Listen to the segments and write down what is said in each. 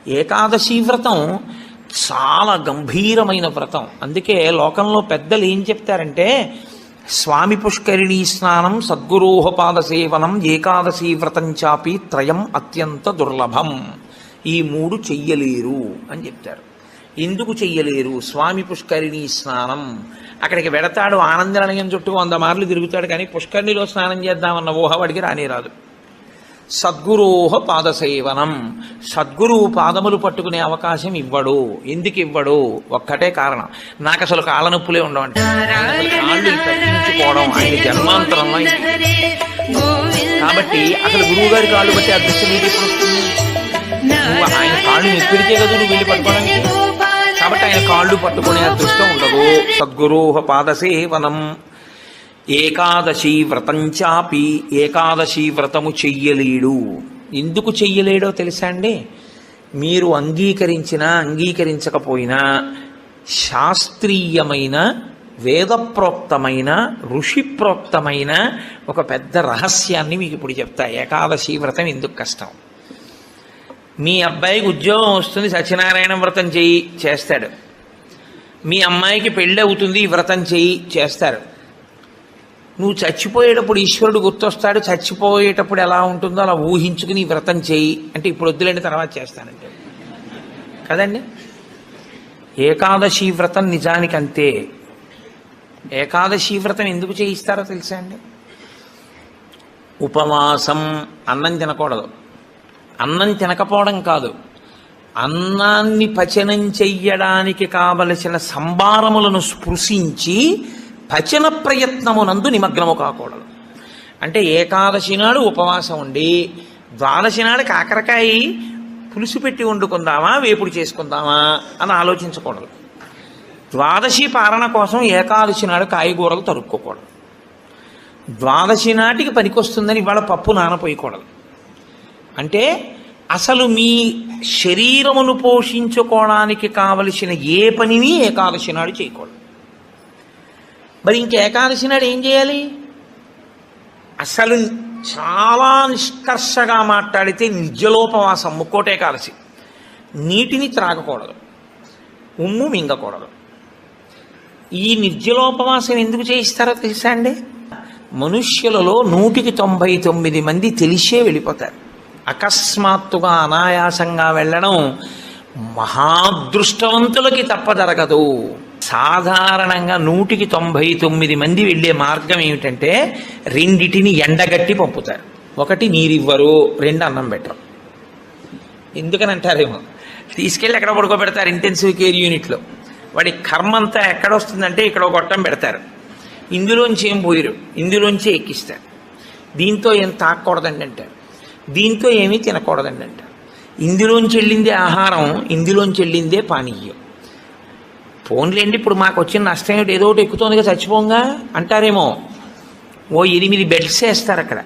ఏకాదశి వ్రతం చాలా గంభీరమైన వ్రతం. అందుకే లోకంలో పెద్దలు ఏం చెప్తారంటే, స్వామి పుష్కరిణీ స్నానం, సద్గురోహపాద సేవనం, ఏకాదశి వ్రతం చాపి త్రయం అత్యంత దుర్లభం. ఈ మూడు చెయ్యలేరు అని చెప్తారు. ఎందుకు చెయ్యలేరు? స్వామి పుష్కరిణీ స్నానం, అక్కడికి వెడతాడు, ఆనందనిలయం చుట్టూ 100 మార్లు తిరుగుతాడు, కానీ పుష్కరిణిలో స్నానం చేద్దామన్న ఊహ వాడికి రానే రాదు. సద్గురోహ పాదసేవనం, సద్గురువు పాదములు పట్టుకునే అవకాశం ఇవ్వడు. ఎందుకు ఇవ్వడు? ఒక్కటే కారణం, నాకు అసలు కాళ్ళ నొప్పులే ఉండవంట. కాళ్ళు తగ్గించుకోవడం ఆయన జన్మాంతరంలో. కాబట్టి అసలు గురువు గారి కాళ్ళు బట్టి అదృష్టం నీకు ఎప్పుడు వస్తుంది? నువ్వు ఆయన కాళ్ళు ఎప్పిడితే కదా నువ్వు వెళ్ళి పట్టుకోవడానికి. కాబట్టి ఆయన కాళ్ళు పట్టుకునే అదృష్టం ఉండదు. సద్గురోహ పాదసేవనం. ఏకాదశి వ్రతం చాపి, ఏకాదశి వ్రతము చెయ్యలేడు. ఎందుకు చెయ్యలేడో తెలుసా అండి? మీరు అంగీకరించినా అంగీకరించకపోయినా శాస్త్రీయమైన, వేదప్రోక్తమైన, ఋషిప్రోక్తమైన ఒక పెద్ద రహస్యాన్ని మీకు ఇప్పుడు చెప్తా. ఏకాదశి వ్రతం ఎందుకు కష్టం? మీ అబ్బాయికి ఉద్యోగం వస్తుంది, సత్యనారాయణ వ్రతం చెయ్యి, చేస్తాడు. మీ అమ్మాయికి పెళ్ళి అవుతుంది, వ్రతం చెయ్యి, చేస్తారు. నువ్వు చచ్చిపోయేటప్పుడు ఈశ్వరుడు గుర్తొస్తాడు, చచ్చిపోయేటప్పుడు ఎలా ఉంటుందో అలా ఊహించుకుని వ్రతం చేయి అంటే, ఇప్పుడు వద్దులేండి తర్వాత చేస్తానంటే కదండి. ఏకాదశి వ్రతం నిజానికి అంతే. ఏకాదశి వ్రతం ఎందుకు చేయిస్తారో తెలుసా అండి? ఉపవాసం, అన్నం తినకూడదు. అన్నం తినకపోవడం కాదు, అన్నాన్ని పచనం చెయ్యడానికి కావలసిన సంభారములను స్పృశించి పచన ప్రయత్నమునందు నిమగ్నము కాకూడదు. అంటే ఏకాదశి నాడు ఉపవాసం ఉండి, ద్వాదశి నాడు కాకరకాయ పులుసు పెట్టి వండుకుందామా, వేపుడు చేసుకుందామా అని ఆలోచించకూడదు. ద్వాదశి పారణ కోసం ఏకాదశి నాడు కాయగూరలు తరుక్కోకూడదు. ద్వాదశి నాటికి పనికొస్తుందని ఇవాళ పప్పు నానపోయకూడదు. అంటే అసలు మీ శరీరమును పోషించుకోవడానికి కావలసిన ఏ పనిని ఏకాదశి నాడు చేయకూడదు. మరి ఇంక ఏకాదశి నాడు ఏం చేయాలి? అసలు చాలా నిష్కర్షగా మాట్లాడితే నిర్జలోపవాసం, ముక్కోటి ఏకాదశి. నీటిని త్రాగకూడదు, ఉమ్ము మింగకూడదు. ఈ నిర్జలోపవాసం ఎందుకు చేయిస్తారో తెలుసా అండి? మనుష్యులలో 199 మంది తెలిసే వెళ్ళిపోతారు. అకస్మాత్తుగా అనాయాసంగా వెళ్ళడం మహాదృష్టవంతులకి తప్ప జరగదు. సాధారణంగా 199 మంది వెళ్ళే మార్గం ఏమిటంటే, రెండిటిని ఎండగట్టి పంపుతారు. ఒకటి నీరివ్వరు, 2 అన్నం పెట్టరు. ఎందుకని అంటారేమో, తీసుకెళ్ళి ఎక్కడ పడుకోబెడతారు ఇంటెన్సివ్ కేర్ యూనిట్లో. వాడి కర్మ అంతా ఎక్కడొస్తుందంటే ఇక్కడ గొట్టం పెడతారు, ఇందులోంచి ఏం పోయిరు, ఇందులోంచి ఎక్కిస్తారు. దీంతో ఏం తాకూడదండి అంటారు, దీంతో ఏమీ తినకూడదండి అంటారు. ఇందులోంచి వెళ్ళిందే ఆహారం, ఇందులోంచి వెళ్ళిందే పానీయం. ఫోన్లేండి, ఇప్పుడు మాకు వచ్చిన నష్టం ఏమిటి, ఏదో ఒకటి ఎక్కుతోందిగా చచ్చిపోంగా అంటారేమో. ఓ 8 బెడ్స్ వేస్తారు అక్కడ.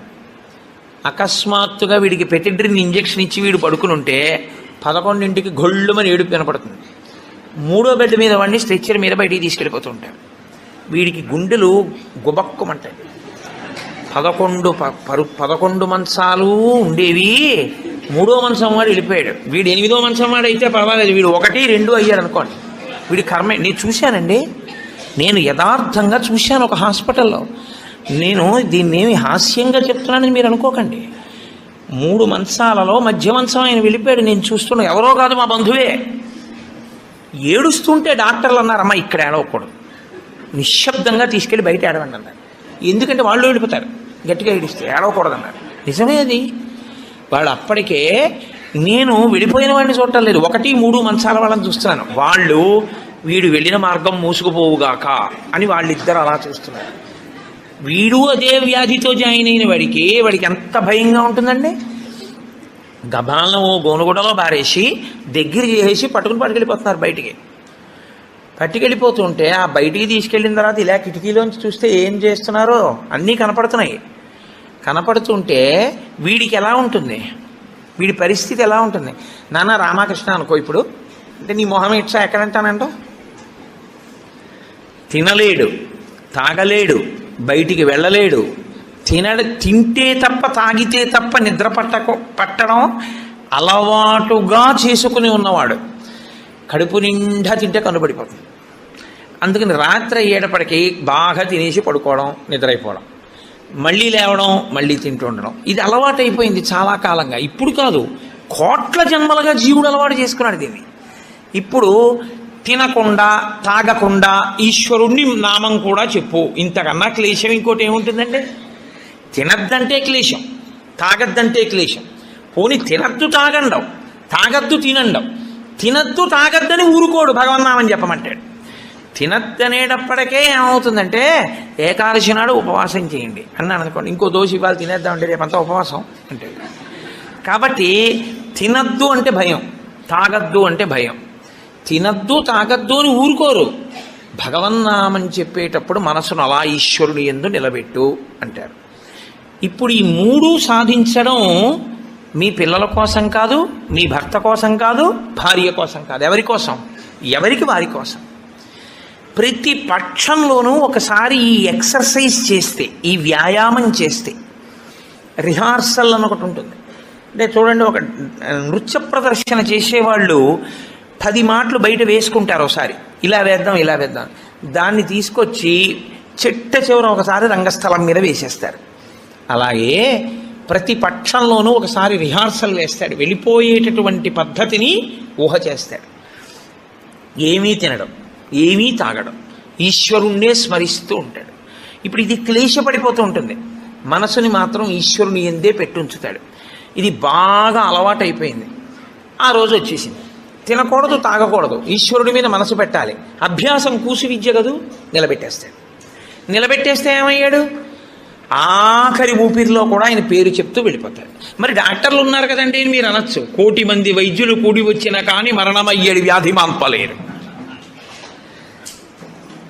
అకస్మాత్తుగా వీడికి పెటిడ్రిన్ ఇంజెక్షన్ ఇచ్చి వీడు పడుకుని ఉంటే 11ంటికి గొళ్ళుమని ఏడుపు వినపడుతుంది. 3వ బెడ్ మీద వాడిని స్ట్రెచ్చర్ మీద బయటికి తీసుకెళ్ళిపోతూ ఉంటారు. వీడికి గుండెలు గుబక్కుమంటాయి. 11 మంచాలు ఉండేవి, 3వ మంచం వాడు వెళ్ళిపోయాడు. వీడు 8వ మంచం వాడు అయితే పర్వాలేదు, వీడు 1, 2 అయ్యాడు అనుకోండి. వీడి కర్మే. నేను చూశానండి, నేను యథార్థంగా చూశాను ఒక హాస్పిటల్లో. నేను దీన్నేమి హాస్యంగా చెప్తున్నానని మీరు అనుకోకండి. 3 మంచాలలో మధ్య మంచం ఆయన వెళ్ళిపోయాడు. నేను చూస్తున్నా, ఎవరో కాదు మా బంధువే. ఏడుస్తుంటే డాక్టర్లు అన్నారు, అమ్మ ఇక్కడ ఏడవకూడదు, నిశ్శబ్దంగా తీసుకెళ్ళి బయట ఏడవండి అన్నారు. ఎందుకంటే వాళ్ళు వెళ్ళిపోతారు, గట్టిగా ఏడిస్తే ఏడవకూడదన్నారు. నిజమే అది. వాళ్ళు అప్పటికే, నేను వెళ్ళిపోయిన వాడిని చూడటం లేదు, 1, 3 మంచాల వాళ్ళని చూస్తున్నాను. వాళ్ళు వీడు వెళ్ళిన మార్గం మూసుకుపోవుగాక అని వాళ్ళిద్దరు అలా చూస్తున్నారు. వీడు అదే వ్యాధితో జాయిన్ అయిన వాడికి ఎంత భయంగా ఉంటుందండి. గబాలను ఓ గోనుగుడలో బారేసి దగ్గర చేసి పట్టుకెళ్ళిపోతున్నారు బయటికి. పట్టుకెళ్ళిపోతుంటే ఆ బయటికి తీసుకెళ్ళిన తర్వాత ఇలా కిటికీలోంచి చూస్తే ఏం చేస్తున్నారో అన్నీ కనపడుతున్నాయి. కనపడుతుంటే వీడికి ఎలా ఉంటుంది, వీడి పరిస్థితి ఎలా ఉంటుంది? నాన్న రామకృష్ణ అనుకో ఇప్పుడు, అంటే నీ మొహం ఇట్లా ఎక్కడంటానంట, తినలేడు, తాగలేడు, బయటికి వెళ్ళలేడు, తింటే తప్ప తాగితే తప్ప నిద్ర పట్టడం అలవాటుగా చేసుకుని ఉన్నవాడు కడుపు నిండా తింటే కనుబడిపోతుంది. అందుకని రాత్రి అయ్యేటప్పటికీ బాగా తినేసి పడుకోవడం, నిద్రైపోవడం, మళ్ళీ లేవడం, మళ్ళీ తింటూ ఉండడం, ఇది అలవాటు అయిపోయింది చాలా కాలంగా. ఇప్పుడు కాదు, కోట్ల జన్మలుగా జీవుడు అలవాటు చేసుకున్నాడు దీన్ని. ఇప్పుడు తినకుండా తాగకుండా ఈశ్వరుణ్ణి నామం కూడా చెప్పు, ఇంతకన్నా క్లేశం ఇంకోటి ఏముంటుందండి? తినద్దంటే క్లేశం, తాగద్దంటే క్లేశం. పోని తినద్దు తాగండవు, తాగద్దు తినండవు. తినద్దు తాగద్దని ఊరుకోడు, భగవన్నామని చెప్పమంటాడు. తినద్దనేటప్పటికే ఏమవుతుందంటే ఏకాదశి నాడు ఉపవాసం చేయండి అన్నాను అనుకోండి, ఇంకో దోశ ఇవాళ తినేద్దామంటే రేపంతా ఉపవాసం అంటే. కాబట్టి తినద్దు అంటే భయం, తాగద్దు అంటే భయం. తినద్దు తాగద్దు అని ఊరుకోరు. భగవన్నామని చెప్పేటప్పుడు మనసును అలా ఈశ్వరుని యందు నిలబెట్టు అంటారు. ఇప్పుడు ఈ మూడు సాధించడం మీ పిల్లల కోసం కాదు, మీ భర్త కోసం కాదు, భార్య కోసం కాదు. ఎవరి కోసం? ఎవరికి వారి కోసం. ప్రతి పక్షంలోనూ ఒకసారి ఈ ఎక్సర్సైజ్ చేస్తే, ఈ వ్యాయామం చేస్తే, రిహార్సల్ అని ఒకటి ఉంటుంది. అంటే చూడండి, ఒక నృత్య ప్రదర్శన చేసేవాళ్ళు 10 మాటలు బయట వేసుకుంటారు. ఒకసారి ఇలా వేద్దాం, ఇలా వేద్దాం, దాన్ని తీసుకొచ్చి చిట్ట చివర ఒకసారి రంగస్థలం మీద వేసేస్తారు. అలాగే ప్రతి పక్షంలోనూ ఒకసారి రిహార్సల్ వేస్తాడు, వెళ్ళిపోయేటటువంటి పద్ధతిని ఊహ చేస్తాడు. ఏమీ తినడం, ఏమీ తాగడం, ఈశ్వరుణ్ణే స్మరిస్తూ ఉంటాడు. ఇప్పుడు ఇది క్లేశపడిపోతూ ఉంటుంది, మనసుని మాత్రం ఈశ్వరుని ఎందే పెట్టుంచుతాడు. ఇది బాగా అలవాటైపోయింది. ఆ రోజు వచ్చేసింది, తినకూడదు తాగకూడదు, ఈశ్వరుడి మీద మనసు పెట్టాలి. అభ్యాసం కూసు విద్య కదూ, నిలబెట్టేస్తాడు. నిలబెట్టేస్తే ఏమయ్యాడు? ఆఖరి ఊపిరిలో కూడా ఆయన పేరు చెప్తూ వెళ్ళిపోతాడు. మరి డాక్టర్లు ఉన్నారు కదండి మీరు అనొచ్చు, 1,000,000 మంది వైద్యులు కూడి వచ్చినా కానీ మరణమయ్యేడు వ్యాధి మాన్పలేరు.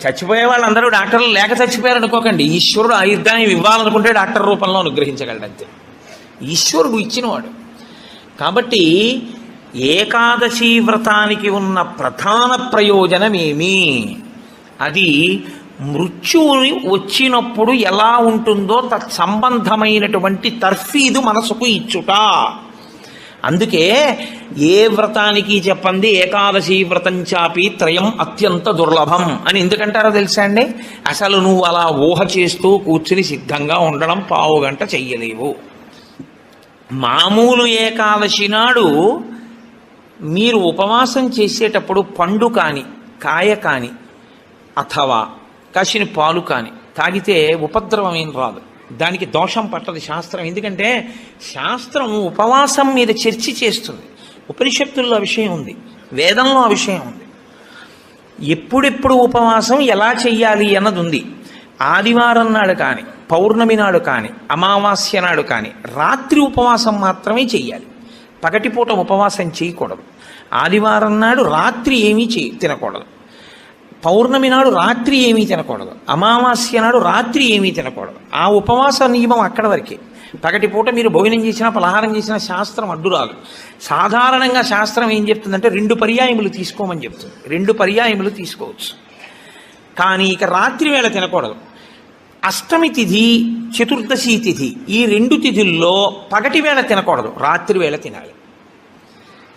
చచ్చిపోయే వాళ్ళందరూ డాక్టర్లు లేక చచ్చిపోయారు అనుకోకండి. ఈశ్వరుడు ఆయుర్దాయం ఇవ్వాలనుకుంటే డాక్టర్ రూపంలో అనుగ్రహించగలడంతే, ఈశ్వరుడు ఇచ్చినవాడు. కాబట్టి ఏకాదశి వ్రతానికి ఉన్న ప్రధాన ప్రయోజనమేమి? అది మృత్యువుని వచ్చినప్పుడు ఎలా ఉంటుందో తత్సంబంధమైనటువంటి తర్ఫీదు మనసుకు ఇచ్చుట. అందుకే ఏ వ్రతానికి చెప్పండి ఏకాదశి వ్రతం చాపి త్రయం అత్యంత దుర్లభం అని ఎందుకంటారో తెలుసా అండి? అసలు నువ్వు అలా ఊహ చేస్తూ కూర్చుని సిద్ధంగా ఉండడం పావుగంట చెయ్యలేవు. మామూలు ఏకాదశి నాడు మీరు ఉపవాసం చేసేటప్పుడు పండు కాని, కాయ కాని, అథవా కాసిన పాలు కాని తాగితే ఉపద్రవం ఏం రాదు, దానికి దోషం పట్టదు శాస్త్రం. ఎందుకంటే శాస్త్రం ఉపవాసం మీద చర్చ చేస్తుంది. ఉపనిషత్తుల్లో ఆ విషయం ఉంది, వేదంలో ఆ విషయం ఉంది. ఎప్పుడెప్పుడు ఉపవాసం ఎలా చెయ్యాలి అన్నది ఉంది. ఆదివారం నాడు కానీ, పౌర్ణమి నాడు కానీ, అమావాస్య నాడు కానీ రాత్రి ఉపవాసం మాత్రమే చెయ్యాలి. పగటిపూట ఉపవాసం చేయకూడదు. ఆదివారం నాడు రాత్రి ఏమీ తినకూడదు, పౌర్ణమి నాడు రాత్రి ఏమీ తినకూడదు, అమావాస్య నాడు రాత్రి ఏమీ తినకూడదు. ఆ ఉపవాస నియమం అక్కడ వరకే. పగటిపూట మీరు భోజనం చేసినా పలహారం చేసినా శాస్త్రం అడ్డురాదు. సాధారణంగా శాస్త్రం ఏం చెప్తుందంటే 2 పర్యాయములు తీసుకోమని చెప్తుంది. 2 పర్యాయములు తీసుకోవచ్చు, కానీ ఇక రాత్రి వేళ తినకూడదు. అష్టమి తిథి, చతుర్దశి తిథి, ఈ 2 తిథుల్లో పగటి వేళ తినకూడదు, రాత్రి వేళ తినాలి.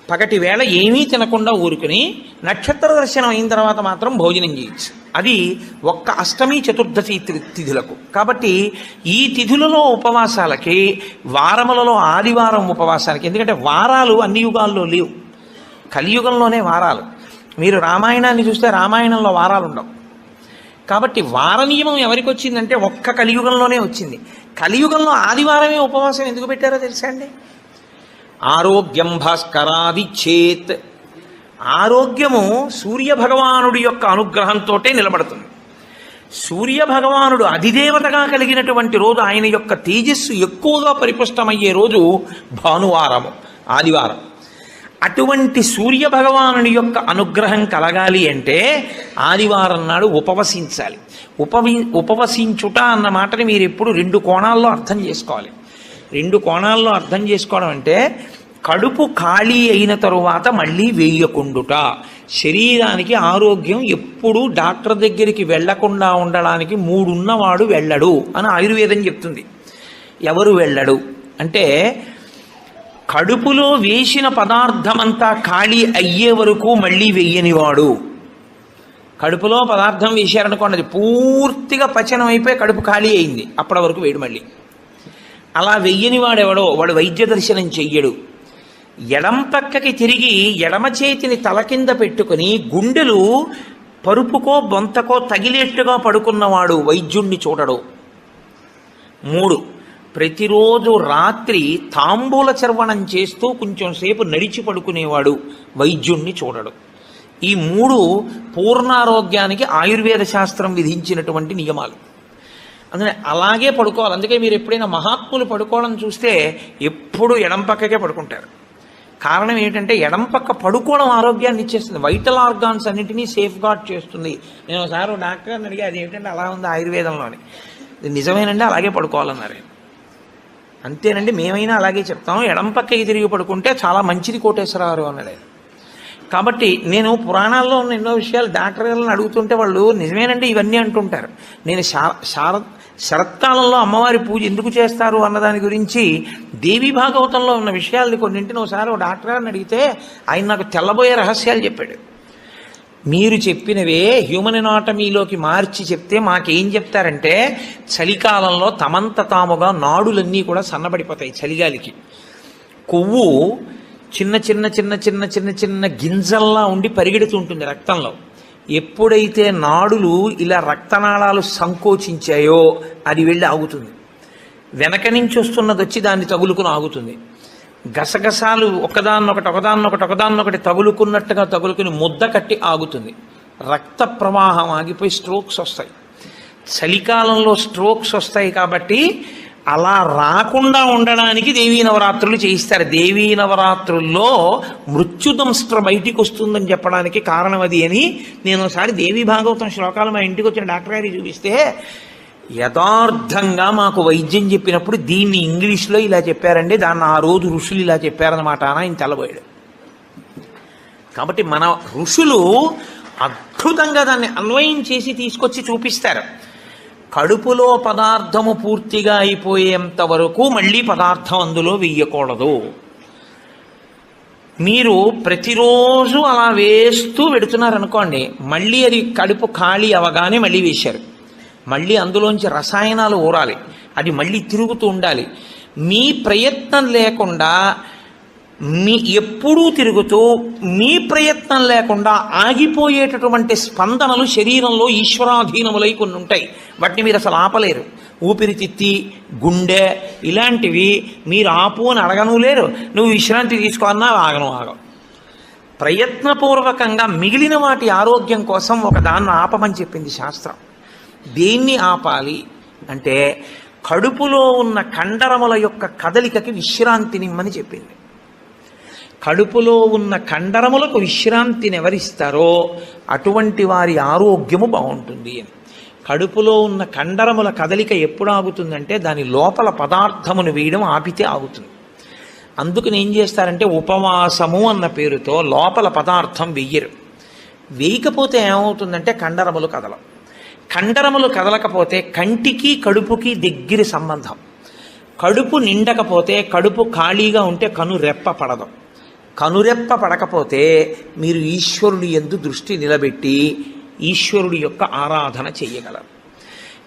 పగటి వేళ ఏమీ తినకుండా ఊరుకుని నక్షత్ర దర్శనం అయిన తర్వాత మాత్రం భోజనం చేయొచ్చు. అది ఒక్క అష్టమి చతుర్దశి తిథులకు. కాబట్టి ఈ తిథులలో ఉపవాసాలకి, వారములలో ఆదివారం ఉపవాసాలకి, ఎందుకంటే వారాలు అన్ని యుగాల్లో లేవు, కలియుగంలోనే వారాలు. మీరు రామాయణాన్ని చూస్తే రామాయణంలో వారాలు ఉండవు. కాబట్టి వార నియమం ఎవరికి వచ్చిందంటే ఒక్క కలియుగంలోనే వచ్చింది. కలియుగంలో ఆదివారమే ఉపవాసం ఎందుకు పెట్టారో తెలుసా అండి? ఆరోగ్యం భాస్కరాది చేత్, ఆరోగ్యము సూర్యభగవానుడి యొక్క అనుగ్రహంతో నిలబడుతుంది. సూర్యభగవానుడు అధిదేవతగా కలిగినటువంటి రోజు, ఆయన యొక్క తేజస్సు ఎక్కువగా పరిపుష్టమయ్యే రోజు భానువారము, ఆదివారం. అటువంటి సూర్యభగవానుని యొక్క అనుగ్రహం కలగాలి అంటే ఆదివారం నాడు ఉపవసించాలి. ఉపవసించుట అన్న మాటని మీరు ఎప్పుడు 2 కోణాల్లో అర్థం చేసుకోవాలి. 2 కోణాల్లో అర్థం చేసుకోవడం అంటే కడుపు ఖాళీ అయిన తరువాత మళ్ళీ వేయకుండుట. శరీరానికి ఆరోగ్యం ఎప్పుడూ డాక్టర్ దగ్గరికి వెళ్లకుండా ఉండడానికి 3 ఉన్నవాడు వెళ్ళడు అని ఆయుర్వేదం చెప్తుంది. ఎవరు వెళ్ళడు అంటే కడుపులో వేసిన పదార్థమంతా ఖాళీ అయ్యే వరకు మళ్ళీ వెయ్యనివాడు. కడుపులో పదార్థం వేశారనుకోండి, అది పూర్తిగా పచనం అయిపోయి కడుపు ఖాళీ అయింది, అప్పటి వరకు వేడు మళ్ళీ. అలా వెయ్యని వాడెవడో వాడు వైద్య దర్శనం చెయ్యడు. ఎడం పక్కకి తిరిగి ఎడమ చేతిని తల కింద పెట్టుకుని గుండెలు పరుపుకో బొంతకో తగిలేట్టుగా పడుకున్నవాడు వైద్యుణ్ణి చూడడు. 3, ప్రతిరోజు రాత్రి తాంబూల చర్వణం చేస్తూ కొంచెం సేపు నడిచి పడుకునేవాడు వైద్యుణ్ణి చూడడు. ఈ 3 పూర్ణారోగ్యానికి ఆయుర్వేద శాస్త్రం విధించినటువంటి నియమాలు. అందుకని అలాగే పడుకోవాలి. అందుకే మీరు ఎప్పుడైనా మహాత్ములు పడుకోవడం చూస్తే ఎప్పుడు ఎడం పక్కకే పడుకుంటారు. కారణం ఏంటంటే ఎడం పక్క పడుకోవడం ఆరోగ్యాన్ని ఇచ్చేస్తుంది, వైటల్ ఆర్గాన్స్ అన్నింటినీ సేఫ్ గార్డ్ చేస్తుంది. నేను ఒకసారి డాక్టర్ని అడిగి అది ఏమిటంటే అలా ఉంది ఆయుర్వేదంలోని. నిజమేనండి, అలాగే పడుకోవాలన్నారు. అంతేనండి, మేమైనా అలాగే చెప్తాం, ఎడం పక్కకి తిరిగి పడుకుంటే చాలా మంచిది కోటేశ్వరరావు అన్నాడు. కాబట్టి నేను పురాణాల్లో ఉన్న ఎన్నో విషయాలు డాక్టర్ గారిని అడుగుతుంటే వాళ్ళు నిజమేనండి ఇవన్నీ అంటుంటారు. నేను శరత్కాలంలో అమ్మవారి పూజ ఎందుకు చేస్తారు అన్నదాని గురించి దేవీ భాగవతంలో ఉన్న విషయాల్ని కొన్నింటిని ఒకసారి ఒక డాక్టర్ గారిని అడిగితే ఆయన నాకు తెల్లబోయే రహస్యాలు చెప్పాడు. మీరు చెప్పినవే హ్యూమన్ ఎనాటమీలోకి మార్చి చెప్తే మాకేం చెప్తారంటే, చలికాలంలో తమంత తాముగా నాడులన్నీ కూడా సన్నబడిపోతాయి చలిగాలికి. కొవ్వు చిన్న చిన్న చిన్న చిన్న చిన్న చిన్న గింజల్లా ఉండి పరిగెడుతుంటుంది రక్తంలో. ఎప్పుడైతే నాడులు ఇలా రక్తనాళాలు సంకోచించాయో అది వెళ్ళి ఆగుతుంది. వెనక నుంచి వస్తున్నది వచ్చి దాన్ని తగులుకుని ఆగుతుంది. గసగసాలు ఒకదాన్నొకటి తగులుకున్నట్టుగా తగులుకుని ముద్ద కట్టి ఆగుతుంది. రక్త ప్రవాహం ఆగిపోయి స్ట్రోక్స్ వస్తాయి. చలికాలంలో స్ట్రోక్స్ వస్తాయి కాబట్టి అలా రాకుండా ఉండడానికి దేవీ నవరాత్రులు చేయిస్తారు. దేవీ నవరాత్రుల్లో మృత్యుదంస్ట్ర బయటికి వస్తుందని చెప్పడానికి కారణం అది అని నేను ఒకసారి దేవీ భాగవతం శ్లోకాలు మా ఇంటికి వచ్చిన డాక్టర్ గారికి చూపిస్తే యథార్థంగా మాకు వైద్యం చెప్పినప్పుడు దీన్ని ఇంగ్లీష్లో ఇలా చెప్పారండి, దాన్ని ఆ రోజు ఋషులు ఇలా చెప్పారన్నమాట అని ఆయన తెల్లబోయాడు. కాబట్టి మన ఋషులు అద్భుతంగా దాన్ని అన్వయం చేసి తీసుకొచ్చి చూపిస్తారు. కడుపులో పదార్థము పూర్తిగా అయిపోయేంత వరకు మళ్ళీ పదార్థం అందులో వెయ్యకూడదు. మీరు ప్రతిరోజు అలా వేస్తూ పెడుతున్నారనుకోండి, మళ్ళీ అది కడుపు ఖాళీ అవగానే మళ్ళీ వేశారు. మళ్ళీ అందులోంచి రసాయనాలు ఊరాలి, అది మళ్ళీ తిరుగుతూ ఉండాలి. మీ ప్రయత్నం లేకుండా ఎప్పుడూ తిరుగుతూ మీ ప్రయత్నం లేకుండా ఆగిపోయేటటువంటి స్పందనలు శరీరంలో ఈశ్వరాధీనములై కొన్ని ఉంటాయి. వాటిని మీరు అసలు ఆపలేరు. ఊపిరితిత్తి, గుండె ఇలాంటివి మీరు ఆపు అని అడగను లేరు. నువ్వు విశ్రాంతి తీసుకోవాలన్నా ఆగవు. ప్రయత్నపూర్వకంగా మిగిలిన వాటి ఆరోగ్యం కోసం ఒక దాన్ని ఆపమని చెప్పింది శాస్త్రం. దేన్ని ఆపాలి అంటే కడుపులో ఉన్న కండరముల యొక్క కదలికకి విశ్రాంతినిమ్మని చెప్పింది. కడుపులో ఉన్న కండరములకు విశ్రాంతిని ఎవరిస్తారో అటువంటి వారి ఆరోగ్యము బాగుంటుంది అని. కడుపులో ఉన్న కండరముల కదలిక ఎప్పుడు ఆగుతుందంటే దాని లోపల పదార్థమును వేయడం ఆపితే ఆగుతుంది. అందుకని ఏం చేస్తారంటే ఉపవాసము అన్న పేరుతో లోపల పదార్థం వెయ్యరు. వేయకపోతే ఏమవుతుందంటే కండరములు కదలవు. కండరములు కదలకపోతే కంటికి కడుపుకి దగ్గర సంబంధం. కడుపు నిండకపోతే, కడుపు ఖాళీగా ఉంటే కనురెప్ప పడదు. కనురెప్ప పడకపోతే మీరు ఈశ్వరుడి యందు దృష్టి నిలబెట్టి ఈశ్వరుడి యొక్క ఆరాధన చెయ్యగలరు.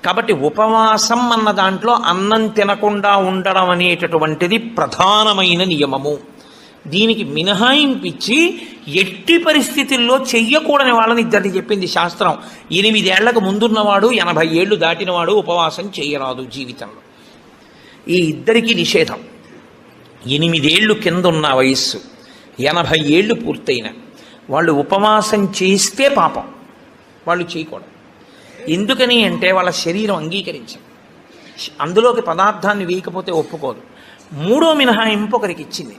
కాబట్టి ఉపవాసం అన్న దాంట్లో అన్నం తినకుండా ఉండడం అనేటటువంటిది ప్రధానమైన నియమము. దీనికి మినహాయింపిచ్చి ఎట్టి పరిస్థితుల్లో చెయ్యకూడని వాళ్ళని ఇద్దరిని చెప్పింది శాస్త్రం. 8 ఏళ్లకు ముందున్నవాడు 80 ఏళ్ళు దాటినవాడు ఉపవాసం చేయరాదు జీవితంలో. ఈ ఇద్దరికీ నిషేధం. 8 ఏళ్ళు కింద ఉన్న వయస్సు, 80 ఏళ్ళు పూర్తయిన వాళ్ళు ఉపవాసం చేస్తే పాపం, వాళ్ళు చేయకూడదు. ఎందుకని అంటే వాళ్ళ శరీరం అంగీకరించదు, అందులోకి పదార్థాన్ని వేయకపోతే ఒప్పుకోదు. 3వ మినహాయింపు ఒకరికి ఇచ్చింది.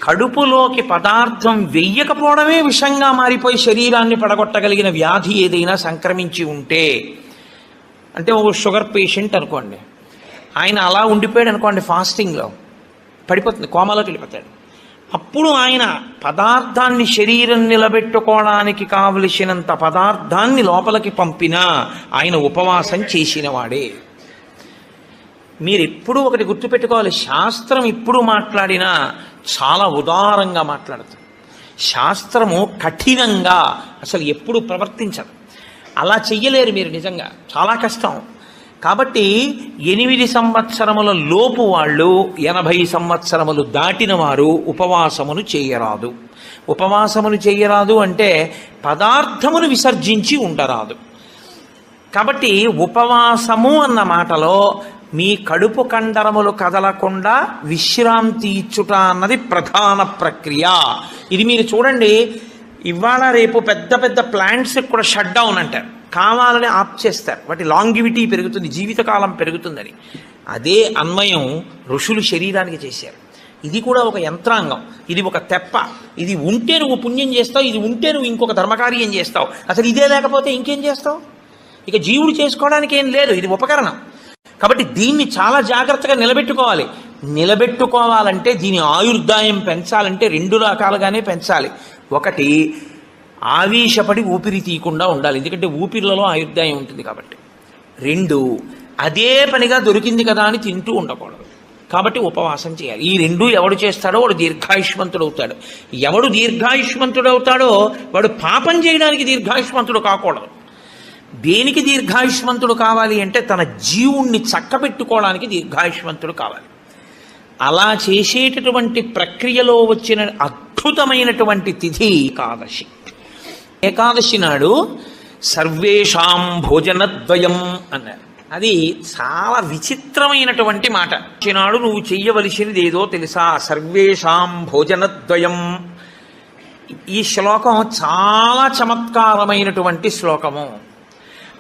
కడుపులోకి పదార్థం వెయ్యకపోవడమే విషంగా మారిపోయి శరీరాన్ని పడగొట్టగలిగిన వ్యాధి ఏదైనా సంక్రమించి ఉంటే, అంటే ఒక షుగర్ పేషెంట్ అనుకోండి, ఆయన అలా ఉండిపోయాడు అనుకోండి, ఫాస్టింగ్లో పడిపోతుంది, కోమాలోకి వెళ్ళిపోతాడు. అప్పుడు ఆయన పదార్థాన్ని శరీరం నిలబెట్టుకోవడానికి కావలసినంత పదార్థాన్ని లోపలికి పంపినా ఆయన ఉపవాసం చేసిన వాడే. మీరు ఎప్పుడూ ఒకటి గుర్తుపెట్టుకోవాలి, శాస్త్రం ఇప్పుడు మాట్లాడినా చాలా ఉదారంగా మాట్లాడుతుంది. శాస్త్రము కఠినంగా అసలు ఎప్పుడు ప్రవర్తించదు. అలా చెయ్యలేరు మీరు, నిజంగా చాలా కష్టం. కాబట్టి 8 సంవత్సరముల లోపు వాళ్ళు 80 సంవత్సరములు దాటిన వారు ఉపవాసమును చేయరాదు. ఉపవాసమును చేయరాదు అంటే పదార్థమును విసర్జించి ఉండరాదు. కాబట్టి ఉపవాసము అన్న మాటలో మీ కడుపు కండరములు కదలకుండా విశ్రాంతి ఇచ్చుట అన్నది ప్రధాన ప్రక్రియ. ఇది మీరు చూడండి, ఇవాళ రేపు పెద్ద పెద్ద ప్లాంట్స్ కూడా షట్ డౌన్ అంటారు, కావాలని ఆప్ చేస్తారు, వాటి లాంగివిటీ పెరుగుతుంది, జీవితకాలం పెరుగుతుందని. అదే అన్వయం ఋషులు శరీరానికి చేశారు. ఇది కూడా ఒక యంత్రాంగం, ఇది ఒక తెప్ప. ఇది ఉంటే నువ్వు పుణ్యం చేస్తావు, ఇది ఉంటే నువ్వు ఇంకొక ధర్మకార్యం చేస్తావు. అసలు ఇదే లేకపోతే ఇంకేం చేస్తావు? ఇక జీవుడు చేసుకోవడానికి ఏం లేదు, ఇది ఉపకరణం. కాబట్టి దీన్ని చాలా జాగ్రత్తగా నిలబెట్టుకోవాలి. నిలబెట్టుకోవాలంటే దీని ఆయుర్దాయం పెంచాలంటే 2 రకాలుగానే పెంచాలి. ఒకటి, ఆవేశపడి ఊపిరి తీయకుండా ఉండాలి, ఎందుకంటే ఊపిరిలలో ఆయుర్దాయం ఉంటుంది కాబట్టి. 2, అదే పనిగా దొరికింది కదా అని తింటూ ఉండకూడదు, కాబట్టి ఉపవాసం చేయాలి. ఈ 2 ఎవడు చేస్తాడో వాడు దీర్ఘాయుష్మంతుడు అవుతాడు. ఎవడు దీర్ఘాయుష్మంతుడు అవుతాడో వాడు పాపం చేయడానికి దీర్ఘాయుష్మంతుడు కాకూడదు. దేనికి దీర్ఘాయుష్మంతుడు కావాలి అంటే తన జీవుణ్ణి చక్కబెట్టుకోవడానికి దీర్ఘాయుష్మంతుడు కావాలి. అలా చేసేటటువంటి ప్రక్రియలో వచ్చిన అద్భుతమైనటువంటి తిథి ఏకాదశి. ఏకాదశి నాడు సర్వేషాం భోజనద్వయం అన్నారు. అది చాలా విచిత్రమైనటువంటి మాట. నాడు నువ్వు చెయ్యవలసినది ఏదో తెలుసా? సర్వేషాం భోజనద్వయం. ఈ శ్లోకం చాలా చమత్కారమైనటువంటి శ్లోకము.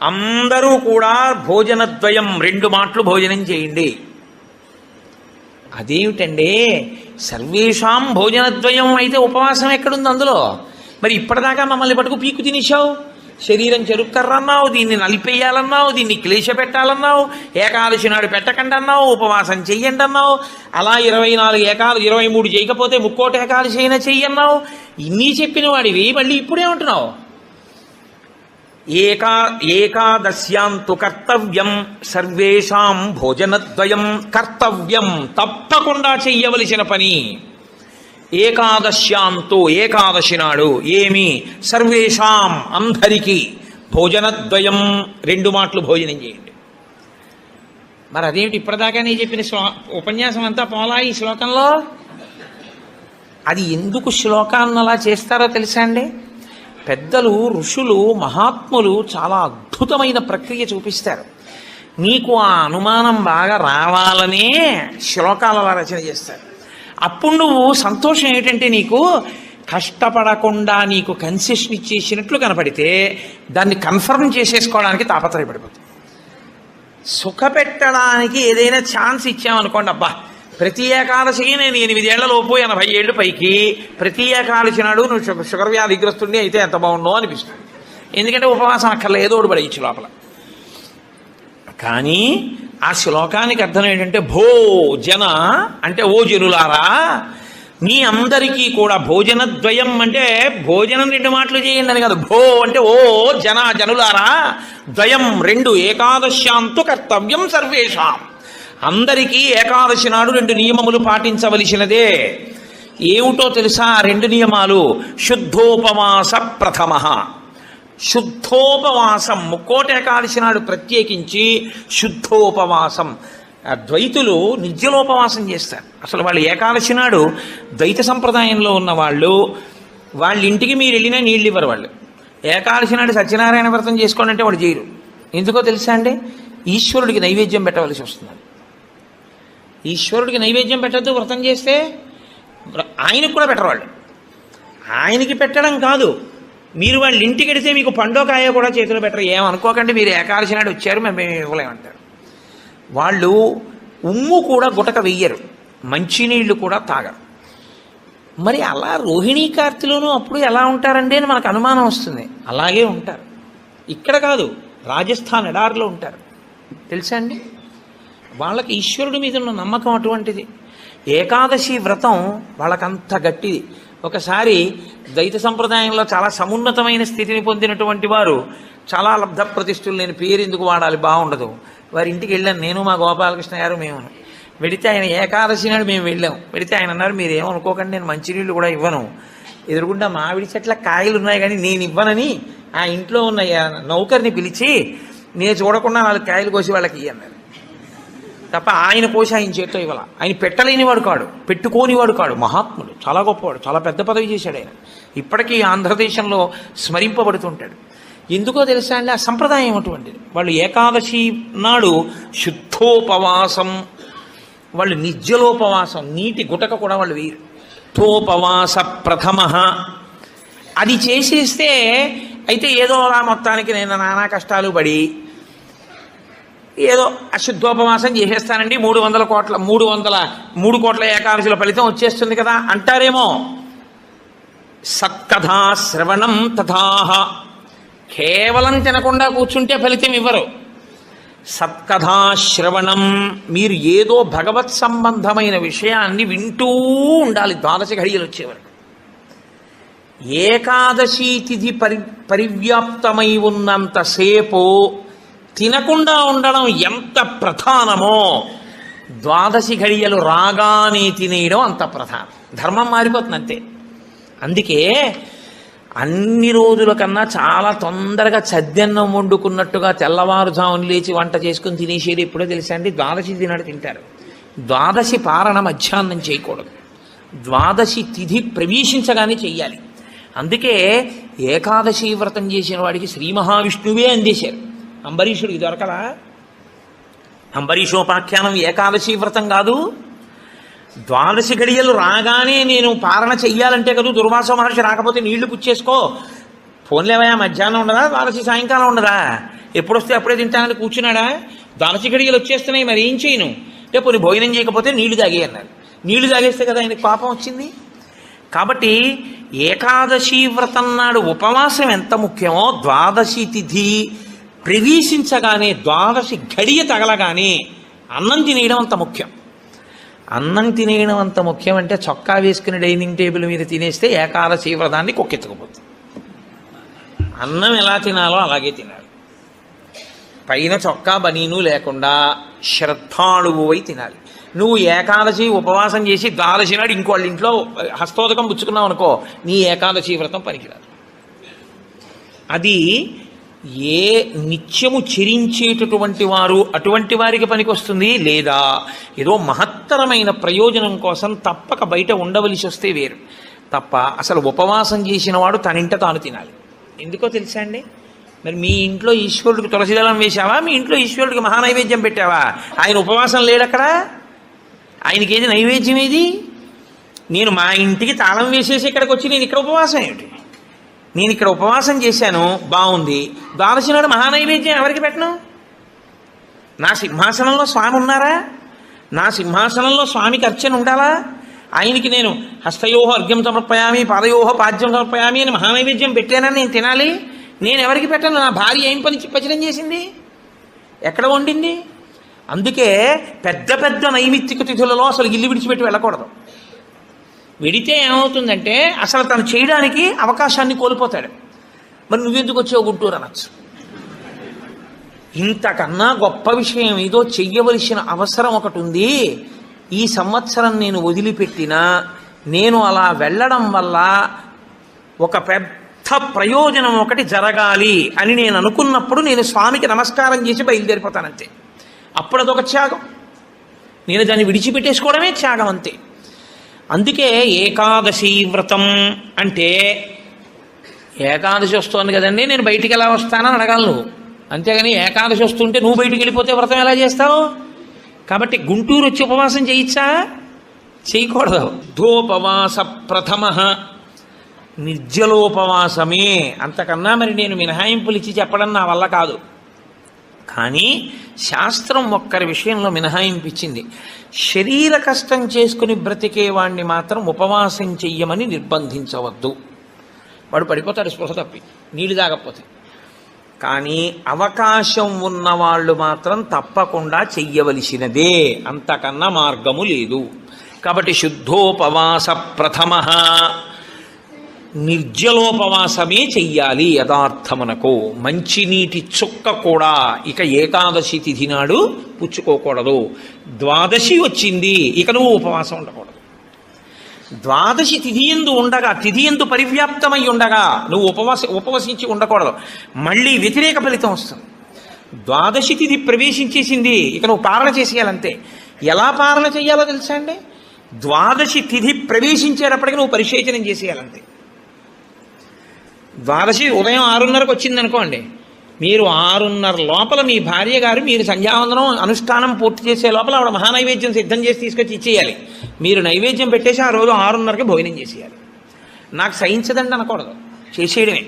అందరూ కూడా భోజనద్వయం, 2 మాటలు భోజనం చేయండి. అదేమిటండి, సర్వేషాం భోజనద్వయం అయితే ఉపవాసం ఎక్కడుంది అందులో? మరి ఇప్పటిదాకా మమ్మల్ని పట్టుకు పీకు తినేశావు, శరీరం చెరుక్కర్రన్నావు, దీన్ని నలిపేయాలన్నావు, దీన్ని క్లేశ పెట్టాలన్నావు, ఏకాదశి నాడు పెట్టకండి అన్నావు, ఉపవాసం చెయ్యండి అన్నావు, అలా 24 ఏకాదశి 23 చేయకపోతే ముక్కోటి ఏకాదశి అయినా చెయ్యన్నావు. ఇన్ని చెప్పిన వాడివి మళ్ళీ ఇప్పుడేమంటున్నావు? ఏకాదశ్యాంతు కర్తవ్యం సర్వేషాం భోజనద్వయం. కర్తవ్యం, తప్పకుండా చెయ్యవలసిన పని. ఏకాదశ్యాంతు, ఏకాదశి నాడు ఏమి? సర్వేషాం, అందరికీ. భోజనద్వయం, 2 మాటలు భోజనం చేయండి. మరి అదేమిటి ఇప్పటిదాకా నేను చెప్పిన ఉపన్యాసం అంతా పోలా ఈ శ్లోకంలో? అది ఎందుకు శ్లోకాన్ని అలా చేస్తారో తెలుసా అండి? పెద్దలు, ఋషులు, మహాత్ములు చాలా అద్భుతమైన ప్రక్రియ చూపిస్తారు. నీకు ఆ అనుమానం బాగా రావాలనే శ్లోకాలు అలా రచన చేస్తారు. అప్పుడు నువ్వు సంతోషం ఏంటంటే నీకు కష్టపడకుండా నీకు కన్సెషన్ ఇచ్చేసినట్లు కనపడితే దాన్ని కన్ఫర్మ్ చేసేసుకోవడానికి తాపత్రయపడిపోతుంది. సుఖపెట్టడానికి ఏదైనా ఛాన్స్ ఇచ్చామనుకోండి, అబ్బా ప్రతి ఏకాదశికి నేను 8 ఏళ్లలోపు 80 ఏళ్ళు పైకి ప్రతి ఏకాదశి నాడు నువ్వు షుగర్ వ్యాధిగ్రస్తుడిని అయితే ఎంత బాగుండో అనిపిస్తుంది. ఎందుకంటే ఉపవాసం అక్కర్లే, ఏదో ఒకటి పడేయచ్చు లోపల. కానీ ఆ శ్లోకానికి అర్థం ఏంటంటే భోజన అంటే ఓ జనులారా, మీ అందరికీ కూడా భోజనద్వయం అంటే భోజనం 2 మాటలు చేయండి అని కాదు. భో అంటే ఓ జనులారా, ద్వయం 2, ఏకాదశ్యాంతు కర్తవ్యం సర్వేషాం. అందరికీ ఏకాదశి నాడు 2 నియమములు పాటించవలసినదే. ఏమిటో తెలుసా 2 నియమాలు? శుద్ధోపవాస ప్రథమ. శుద్ధోపవాసం, ముక్కోటి ఏకాదశి నాడు ప్రత్యేకించి శుద్ధోపవాసం. ద్వైతులు నిర్జలోపవాసం చేస్తారు. అసలు వాళ్ళు ఏకాదశి నాడు ద్వైత సంప్రదాయంలో ఉన్న వాళ్ళు, వాళ్ళ ఇంటికి మీరు వెళ్ళినా నీళ్ళు ఇవ్వరు. వాళ్ళు ఏకాదశి నాడు సత్యనారాయణ వ్రతం చేసుకోండి అంటే వాడు చేయరు. ఎందుకో తెలుసా అండి? ఈశ్వరుడికి నైవేద్యం పెట్టవలసి వస్తుంది. ఈశ్వరుడికి నైవేద్యం పెట్టద్దు వ్రతం చేస్తే, ఆయనకు కూడా పెట్టరు వాళ్ళు. ఆయనకి పెట్టడం కాదు, మీరు వాళ్ళ ఇంటికి వెడితే మీకు పండో కాయో కూడా చేతిలో పెట్టరు. ఏమనుకోకండి, మీరు ఏకాదశి నాడు వచ్చారు మేము ఇవ్వలేమంటారు. వాళ్ళు ఉమ్ము కూడా గుటక వెయ్యరు, మంచినీళ్ళు కూడా తాగరు. మరి అలా రోహిణీ కార్తెలోనూ అప్పుడు ఎలా ఉంటారండి అని మనకు అనుమానం వస్తుంది. అలాగే ఉంటారు. ఇక్కడ కాదు, రాజస్థాన్ ఎడారిలో ఉంటారు. తెలుసా అండి? వాళ్ళకి ఈశ్వరుడి మీద ఉన్న నమ్మకం అటువంటిది. ఏకాదశి వ్రతం వాళ్ళకంత గట్టిది. ఒకసారి ద్వైత సంప్రదాయంలో చాలా సమున్నతమైన స్థితిని పొందినటువంటి వారు చాలా లబ్ధ ప్రతిష్ఠులు, నేను పేరు ఎందుకు వాడాలి, బాగుండదు. వారి ఇంటికి వెళ్ళాను నేను, మా గోపాలకృష్ణ గారు, మేము. వెడితే ఆయన ఏకాదశి నాడు మేము వెళ్ళాం. వెడితే ఆయన అన్నారు, మీరు ఏమనుకోకండి, నేను మంచినీళ్ళు కూడా ఇవ్వను, ఎదురుగుండా మామిడి చెట్ల కాయలు ఉన్నాయి కానీ నేను ఇవ్వనని ఆ ఇంట్లో ఉన్న నౌకర్ని పిలిచి, నేను చూడకుండా 4 కాయలు కోసి వాళ్ళకి అన్నారు. తప్ప ఆయన కోసి ఆయన చేత్తో ఇవ్వాల. ఆయన పెట్టలేనివాడు కాడు, పెట్టుకోనివాడు కాడు, మహాత్ముడు, చాలా గొప్పవాడు, చాలా పెద్ద పదవి చేశాడు ఆయన. ఇప్పటికీ ఆంధ్రదేశంలో స్మరింపబడుతుంటాడు. ఎందుకో తెలుసా అండి, ఆ సంప్రదాయం అటువంటిది. వాళ్ళు ఏకాదశి నాడు శుద్ధోపవాసం, వాళ్ళు నిత్యలోపవాసం, నీటి గుటక కూడా వాళ్ళు వేయరు. శుద్ధోపవాస ప్రథమ అది చేసేస్తే అయితే ఏదో అలా మొత్తానికి నేను నానా కష్టాలు పడి ఏదో అశుద్ధోపవాసం చేసేస్తానండి, 3 కోట్ల ఏకాదశుల ఫలితం వచ్చేస్తుంది కదా అంటారేమో. సత్కథా శ్రవణం తథాహ, కేవలం తినకుండా కూర్చుంటే ఫలితం ఇవ్వరు. సత్కథా శ్రవణం, మీరు ఏదో భగవత్ సంబంధమైన విషయాన్ని వింటూ ఉండాలి 12 ఘడియలు వచ్చేవరకు. ఏకాదశి తిథి పరివ్యాప్తమై ఉన్నంతసేపు తినకుండా ఉండడం ఎంత ప్రధానమో 12 ఘడియలు రాగానే తినేయడం అంత ప్రధానం. ధర్మం మారిపోతుంది అంతే. అందుకే అన్ని రోజుల కన్నా చాలా తొందరగా చద్దన్నం వండుకున్నట్టుగా తెల్లవారుజామున లేచి వంట చేసుకుని తినేసేది ఎప్పుడో తెలుసా అండి, 12 తినాడు తింటారు. 12 పారణ మధ్యాహ్నం చేయకూడదు, 12 తిథి ప్రవేశించగానే చెయ్యాలి. అందుకే ఏకాదశి వ్రతం చేసిన వాడికి శ్రీ మహావిష్ణువే అందేశారు. అంబరీషుడికి దొరకలా? అంబరీషోపాఖ్యానం ఏకాదశి వ్రతం కాదు. 12 ఘడియలు రాగానే నేను పారణ చెయ్యాలంటే కదా, దుర్వాస మహర్షి రాకపోతే నీళ్లు పుచ్చేసుకో, ఫోన్లేవయా మధ్యాహ్నం ఉండదా, 12 సాయంకాలం ఉండదా, ఎప్పుడొస్తే అప్పుడే తింటానని కూర్చున్నాడా? 12 ఘడియలు వచ్చేస్తున్నాయి, మరి ఏం చేయను అంటే పోనీ భోజనం చేయకపోతే నీళ్లు తాగే అన్నారు. నీళ్లు తాగేస్తే కదా ఆయనకు పాపం వచ్చింది. కాబట్టి ఏకాదశి వ్రతం నాడు ఉపవాసం ఎంత ముఖ్యమో 12 తిథి ప్రవేశించగానే 12 ఘడియ తగలగానే అన్నం తినేయడం అంత ముఖ్యం. అన్నం తినేయడం అంత ముఖ్యం అంటే చొక్కా వేసుకుని డైనింగ్ టేబుల్ మీద తినేస్తే ఏకాదశి వ్రతాన్ని కొక్కెత్తుకుపోతుంది. అన్నం ఎలా తినాలో అలాగే తినాలి. పైన చొక్కా బనీను లేకుండా శ్రద్ధాళువై తినాలి. నువ్వు ఏకాదశి ఉపవాసం చేసి 12 నాడు ఇంకోళ్ళ ఇంట్లో హస్తోదకం పుచ్చుకున్నావు అనుకో, నీ ఏకాదశి వ్రతం పనికిరాదు. అది ఏ నిత్యము చెరించేటటువంటి వారు అటువంటి వారికి పనికొస్తుంది, లేదా ఏదో మహత్తరమైన ప్రయోజనం కోసం తప్పక బయట ఉండవలసి వస్తే వేరు. తప్ప అసలు ఉపవాసం చేసిన వాడు తనింట తాను తినాలి. ఎందుకో తెలుసా అండి, మరి మీ ఇంట్లో ఈశ్వరుడికి తులసిదళం వేశావా, మీ ఇంట్లో ఈశ్వరుడికి మహానైవేద్యం పెట్టావా? ఆయన ఉపవాసం లేడక్కడ, ఆయనకి ఏది నైవేద్యం ఏది? నేను మా ఇంటికి తాళం వేసేసి ఇక్కడికి వచ్చి నేను ఇక్కడ ఉపవాసం ఏమిటి? నేను ఇక్కడ ఉపవాసం చేశాను, బాగుంది, 12 నాడు మహానైవేద్యం ఎవరికి పెట్టను? నా సింహాసనంలో స్వామి ఉన్నారా? నా సింహాసనంలో స్వామికి అర్చన ఉండాలా? ఆయనకి నేను హస్తయోహ అర్ఘ్యం సమర్పయామి, పాదయోహ పాద్యం సమర్పయామి అని మహానైవేద్యం పెట్టానని నేను తినాలి. నేను ఎవరికి పెట్టను? నా భార్య ఏం పచనం చేసింది, ఎక్కడ వండింది? అందుకే పెద్ద పెద్ద నైమిత్తిక తిథులలో అసలు ఇల్లు విడిచిపెట్టి వెళ్ళకూడదు. వెడితే ఏమవుతుందంటే అసలు తను చేయడానికి అవకాశాన్ని కోల్పోతాడు. మరి నువ్వెందుకు వచ్చావు గుంటూరు అనొచ్చు. ఇంతకన్నా గొప్ప విషయం ఏదో చెయ్యవలసిన అవసరం ఒకటి ఉంది. ఈ సంవత్సరం నేను వదిలిపెట్టినా నేను అలా వెళ్ళడం వల్ల ఒక పెద్ద ప్రయోజనం ఒకటి జరగాలి అని నేను అనుకున్నప్పుడు నేను స్వామికి నమస్కారం చేసి బయలుదేరిపోతానంతే. అప్పుడు అదొక త్యాగం. నేను దాన్ని విడిచిపెట్టేసుకోవడమే త్యాగం అంతే. అందుకే ఏకాదశి వ్రతం అంటే ఏకాదశి వస్తోంది కదండి నేను బయటికి ఎలా వస్తానని అడగాలి నువ్వు. అంతేగాని ఏకాదశి వస్తుంటే నువ్వు బయటికి వెళ్ళిపోతే వ్రతం ఎలా చేస్తావు? కాబట్టి గుంటూరు వచ్చి ఉపవాసం చేయొచ్చా? చేయకూడదు. ధోపవాస ప్రథమ నిర్జలోపవాసమే. అంతకన్నా మరి నేను మినహాయింపులు ఇచ్చి చెప్పడం నా వల్ల కాదు. కానీ శాస్త్రం ఒక్కరి విషయంలో మినహాయింపించింది. శరీర కష్టం చేసుకుని బ్రతికేవాణ్ణి మాత్రం ఉపవాసం చెయ్యమని నిర్బంధించవద్దు. వాడు పడిపోతాడు స్పృహ తప్పి నీళ్ళు తాగకపోతే. కానీ అవకాశం ఉన్నవాళ్ళు మాత్రం తప్పకుండా చెయ్యవలసినదే, అంతకన్నా మార్గము లేదు. కాబట్టి శుద్ధోపవాస ప్రథమ నిర్జలోపవాసమే చెయ్యాలి యథార్థమునకు. మంచినీటి చుక్క కూడా ఇక ఏకాదశి తిథి నాడు పుచ్చుకోకూడదు. ద్వాదశి వచ్చింది, ఇక నువ్వు ఉపవాసం ఉండకూడదు. ద్వాదశి తిథి యందు ఉండగా, తిథి యందు పరివ్యాప్తమై ఉండగా నువ్వు ఉపవసించి ఉండకూడదు. మళ్ళీ వ్యతిరేక ఫలితం వస్తుంది. ద్వాదశి తిథి ప్రవేశించేసింది, ఇక నువ్వు పాలన చేసేయాలంతే. ఎలా పాలన చేయాలో తెలుసా అండి? ద్వాదశి తిథి ప్రవేశించేటప్పటికి నువ్వు పరిశేచనం చేసేయాలంతే. ద్వాదశి ఉదయం 6:30కు వచ్చింది అనుకోండి, మీరు 6:30 లోపల మీ భార్య గారు మీరు సంధ్యావందనం అనుష్ఠానం పూర్తి చేసే లోపల ఆవిడ మహానైవేద్యం సిద్ధం చేసి తీసుకొచ్చి ఇచ్చేయాలి. మీరు నైవేద్యం పెట్టేసి ఆ రోజు 6:30కి భోజనం చేసేయాలి. నాకు సహించదండి అనకూడదు, చేసేయడమే.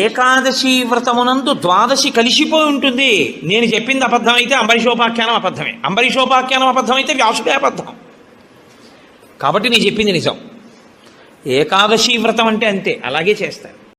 ఏకాదశి వ్రతమునందు ద్వాదశి కలిసిపోయి ఉంటుంది. నేను చెప్పింది అబద్ధం అయితే అంబరీషోపాఖ్యానం అబద్ధమే, అంబరీషోపాఖ్యానం అబద్ధం అయితే వ్యాసుడే అబద్ధం. కాబట్టి నేను చెప్పింది నిజం. ఏకాదశి వ్రతం అంటే అంతే, అలాగే చేస్తారు.